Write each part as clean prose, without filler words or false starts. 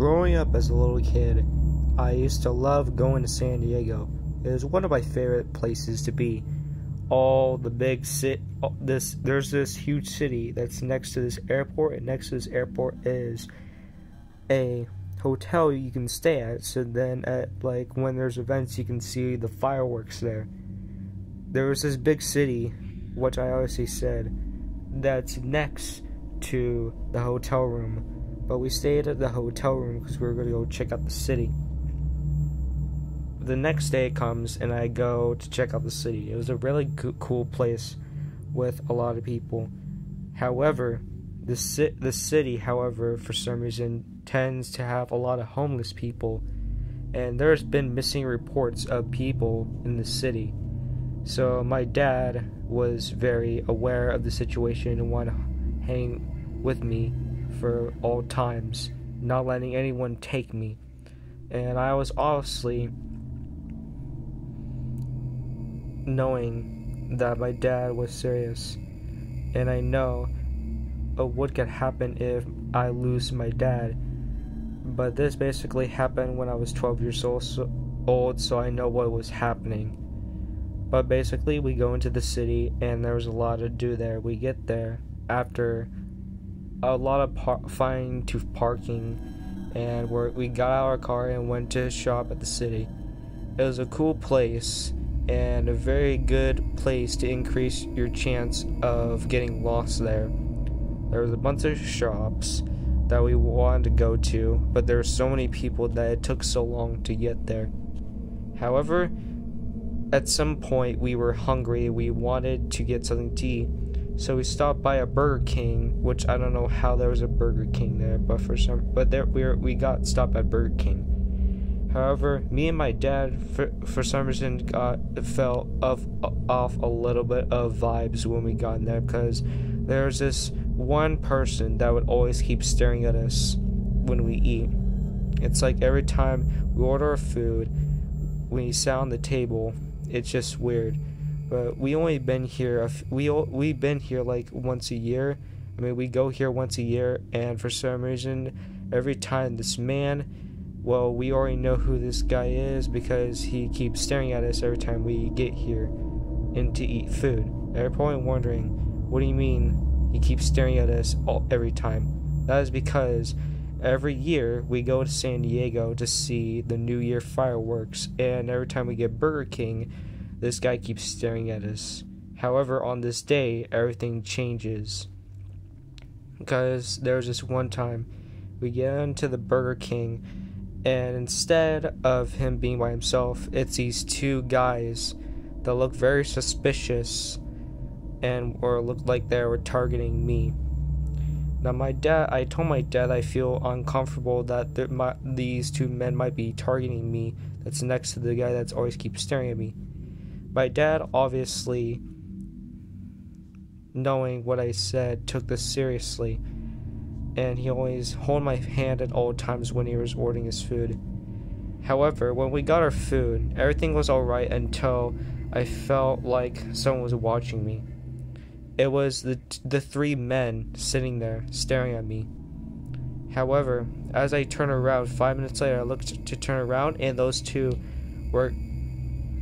Growing up as a little kid, I used to love going to San Diego. It was one of my favorite places to be. All the big there's this huge city that's next to this airport, and next to this airport is a hotel you can stay at. So then, when there's events, you can see the fireworks there. There was this big city, which I obviously said, that's next to the hotel room. But we stayed at the hotel room because we were going to go check out the city. The next day comes and I go to check out the city. It was a really cool place with a lot of people. However, the city, however, for some reason tends to have a lot of homeless people. And there's been missing reports of people in the city. So my dad was very aware of the situation and wanted to hang with me for all times, not letting anyone take me. And I was obviously knowing that my dad was serious, and I know what could happen if I lose my dad. But this basically happened when I was 12 years old, so I know what was happening. But basically, we go into the city, and there was a lot to do there. We get there after a lot of fine-tooth parking, and we got out of our car and went to shop at the city. It was a cool place, and a very good place to increase your chance of getting lost there. There was a bunch of shops that we wanted to go to, but there were so many people that it took so long to get there. However, at some point we were hungry, we wanted to get something to eat. So we stopped by a Burger King, which I don't know how there was a Burger King there, we got stopped at Burger King. However, me and my dad, for some reason, fell off a little bit of vibes when we got in there, because there's this one person that would always keep staring at us when we eat. It's like every time we order our food, when you sit on the table, it's just weird. But we've been here like once a year. I mean, we go here once a year, and for some reason, every time this man, well, we already know who this guy is because he keeps staring at us every time we get here and to eat food. And you're probably wondering, what do you mean he keeps staring at us every time? That is because every year we go to San Diego to see the New Year fireworks, and every time we get Burger King, this guy keeps staring at us. However, on this day, everything changes. Because there was this one time, we get into the Burger King, and instead of him being by himself, it's these two guys that look very suspicious or looked like they were targeting me. Now, I told my dad I feel uncomfortable that these two men might be targeting me. That's next to the guy that's always keeps staring at me. My dad, obviously, knowing what I said, took this seriously, and he always held my hand at all times when he was ordering his food. However, when we got our food, everything was alright until I felt like someone was watching me. It was the three men sitting there staring at me. However, as I turned around, 5 minutes later, I looked to turn around, and those two were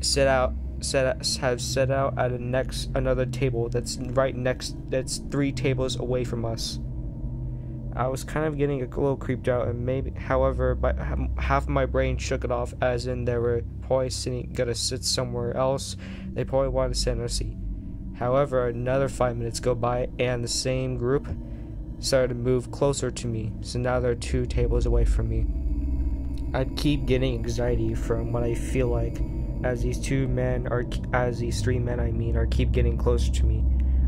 set out at another table that's that's 3 tables away from us. I was kind of getting a little creeped out, and however, half of my brain shook it off, as in they were probably gonna sit somewhere else. They probably wanted to sit in our seat. However, another 5 minutes go by, and the same group started to move closer to me. So now they're 2 tables away from me. I keep getting anxiety from what I feel like as these 3 men are keep getting closer to me.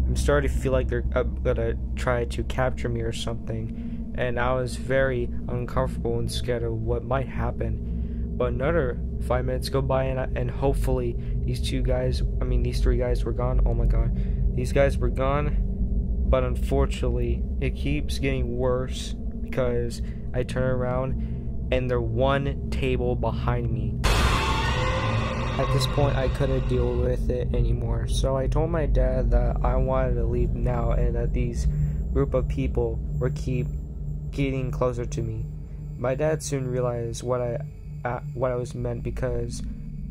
I'm starting to feel like they're gonna try to capture me or something, and I was very uncomfortable and scared of what might happen. But another 5 minutes go by, and hopefully these 3 guys were gone. Oh my god, these guys were gone. But unfortunately, it keeps getting worse because I turn around and they're 1 table behind me. At this point, I couldn't deal with it anymore, so I told my dad that I wanted to leave now, and that these group of people were keep getting closer to me. My dad soon realized what I was meant, because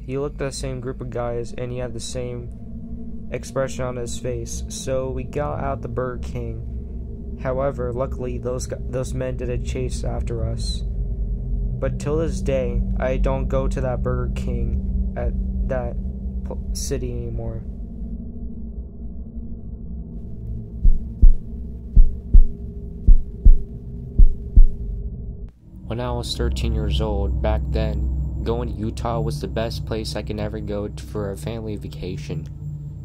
he looked at the same group of guys and he had the same expression on his face. So we got out the Burger King. However, luckily those men didn't chase after us. But till this day, I don't go to that Burger King at that city anymore. When I was 13 years old, back then, going to Utah was the best place I could ever go for a family vacation.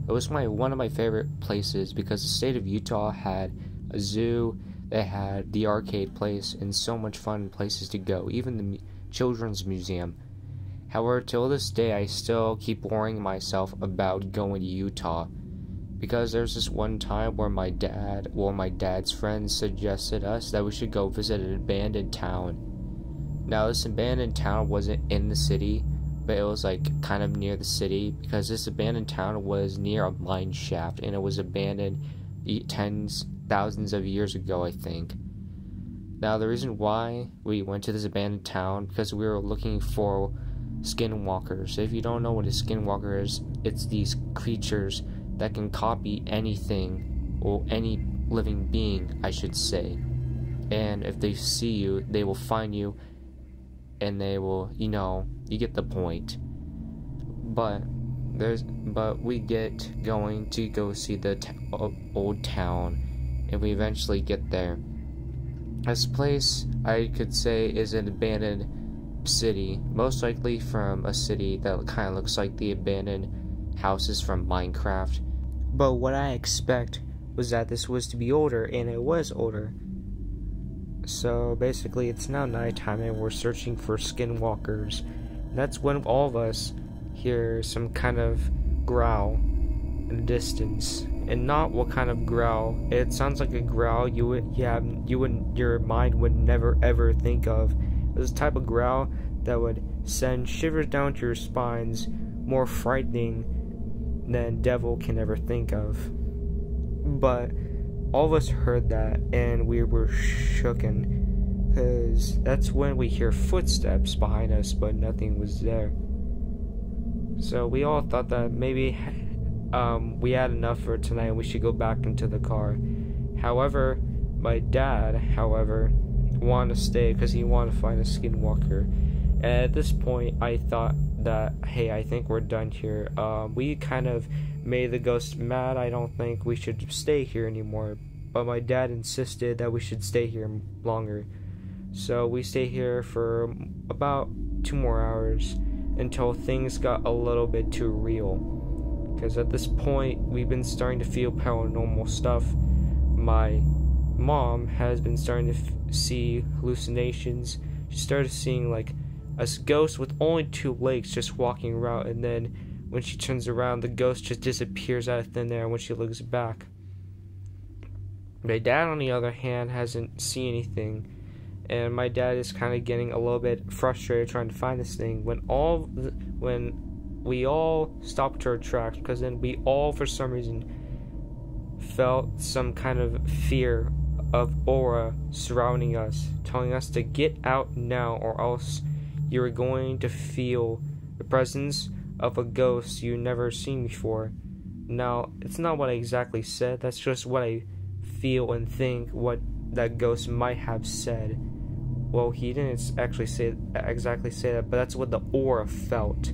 It was one of my favorite places because the state of Utah had a zoo, they had the arcade place, and so much fun places to go, even the children's museum. However, till this day, I still keep worrying myself about going to Utah, because there's this one time where my dad's friends suggested us that we should go visit an abandoned town. Now, this abandoned town wasn't in the city, but it was like kind of near the city, because this abandoned town was near a mine shaft, and it was abandoned thousands of years ago, I think. Now, the reason why we went to this abandoned town, because we were looking for skinwalkers. If you don't know what a skinwalker is, it's these creatures that can copy anything, or any living being, I should say. And if they see you, they will find you, and they will, you get the point. But we get going to go see the old town, and we eventually get there. This place, I could say, is an abandoned city, most likely from a city that kind of looks like the abandoned houses from Minecraft. But what I expect was that this was to be older, and it was older. So basically, it's now nighttime, and we're searching for skinwalkers. That's when all of us hear some kind of growl in the distance, and not what kind of growl. It sounds like a growl your mind would never ever think of. It was a type of growl that would send shivers down to your spines, more frightening than devil can ever think of. But all of us heard that, and we were shooken, because that's when we hear footsteps behind us, but nothing was there. So we all thought that maybe we had enough for tonight and we should go back into the car. However, my dad, wanted to stay because he wanted to find a skinwalker. And at this point, I thought that, hey, I think we're done here. We kind of made the ghost mad. I don't think we should stay here anymore. But my dad insisted that we should stay here longer. So we stayed here for about 2 more hours until things got a little bit too real. Because at this point, we've been starting to feel paranormal stuff. My mom has been starting to see hallucinations. She started seeing like a ghost with only 2 legs just walking around, and then when she turns around, the ghost just disappears out of thin air when she looks back. My dad, on the other hand, hasn't seen anything, and my dad is kind of getting a little bit frustrated trying to find this thing when we all stopped our tracks, because then we all, for some reason, felt some kind of fear of aura surrounding us, telling us to get out now, or else you are going to feel the presence of a ghost you've never seen before. Now, it's not what I exactly said, that's just what I feel and think what that ghost might have said. Well, he didn't actually exactly say that, but that's what the aura felt.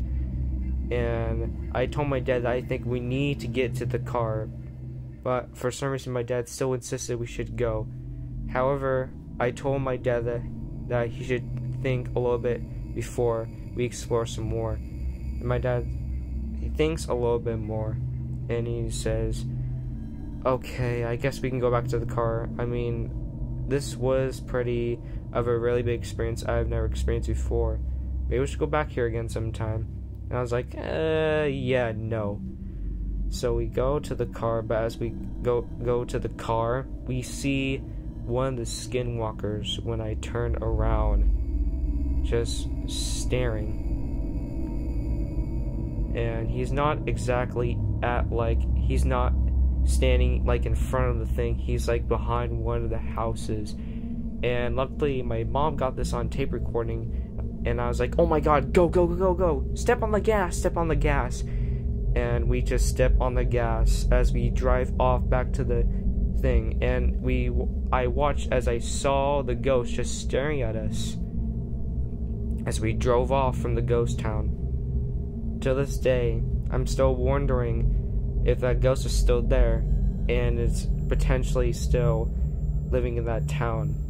And I told my dad that I think we need to get to the car, but for some reason my dad still insisted we should go. However, I told my dad that he should think a little bit before we explore some more. And my dad, he thinks a little bit more, and he says, okay, I guess we can go back to the car. I mean, this was pretty of a really big experience I've never experienced before. Maybe we should go back here again sometime. And I was like, yeah, no. So we go to the car, but as we go to the car, we see one of the skinwalkers when I turn around, just staring. And he's not exactly he's not standing like in front of the thing, he's like behind one of the houses. And luckily, my mom got this on tape recording, and I was like, oh my god, go, go, go, go, go, step on the gas, step on the gas. And we just step on the gas as we drive off back to the thing, and I watched as I saw the ghost just staring at us as we drove off from the ghost town. To this day, I'm still wondering if that ghost is still there and is potentially still living in that town.